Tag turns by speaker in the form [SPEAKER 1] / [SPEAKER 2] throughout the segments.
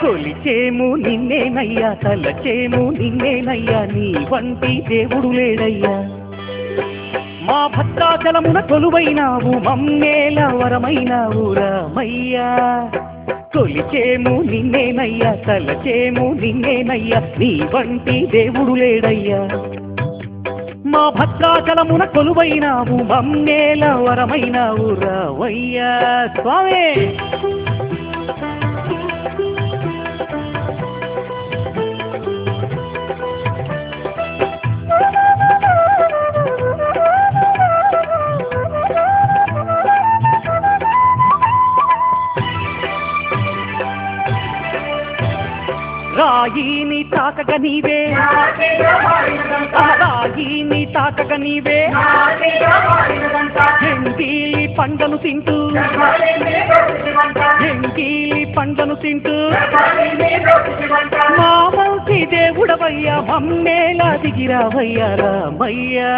[SPEAKER 1] కొలిచేము నిన్నేనయ్యా, తలచేము నిన్నేనయ్యా, నీ వంటి దేవుడు లేడయ్యా. మా భద్రాచలమున కొలువైనావు, మమ్మేల వరమైనావు రామయ్యా. కొలిచేము నిన్నేనయ్యా, తలచేము నిన్నేనయ్యా, నీ వంటి దేవుడు లేడయ్యా. మా భద్రాచలమున కొలువైనావు, మమ్మేల వరమైనావు రామయ్యా. స్వామి రాయిని తాకగ నీవే, రాయిని తాకగ నీవే, ఎంగిలి పండ్లను తింటూ, ఎంగిలి పండ్లను తింటూ, మా మంచి దేవుడవయ్యా, మమ్మేలా దిగిరావయ్యా రామయ్యా.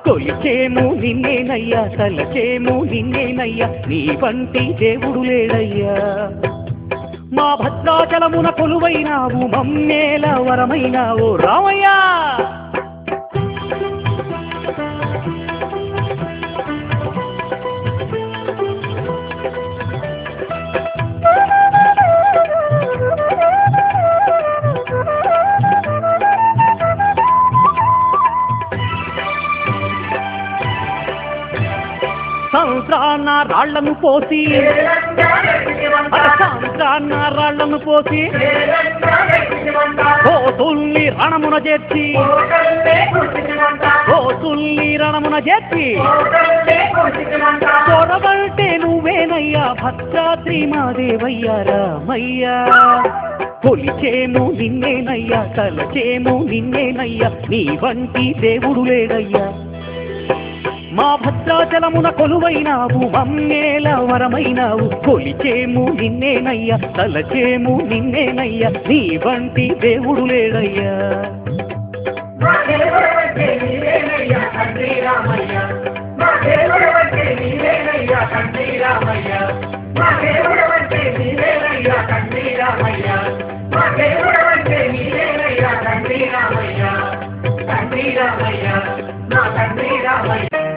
[SPEAKER 1] కొలిచేము నిన్నేనయ్యా, తలచేము నిన్నేనయ్యా, నీ వంటి దేవుడు లేడయ్యా. మా భద్రాచలమున కొలువైనావు, మమ్మేల వరమైనావు రామయ్యా. సంత్రాన రాళ్లను పోసి, సంత్రాన రాళ్లను పోసి, కోతుల్ని రణమున చేర్చి, కోతుల్ని రణమున చేర్చి, తొడవంటే నువ్వేనయ్యా, భద్రాద్రి మా దేవయ్యా రామయ్యా. కొలిచేము నిన్నేనయ్యా, తలచేము నిన్నేనయ్యా, నీ వంటి దేవుడు లేడయ్యా. మా భద్రాచలమున కొలువైనావు, మమ్మేల వరమైనావు, కొలిచేము నిన్నేనయ్యా, తలచేము నిన్నేనయ్యా, నీ వంటి దేవుడు లేడయ్యా.
[SPEAKER 2] తండ్రి రామయ్య, నా తండ్రి రామయ్య.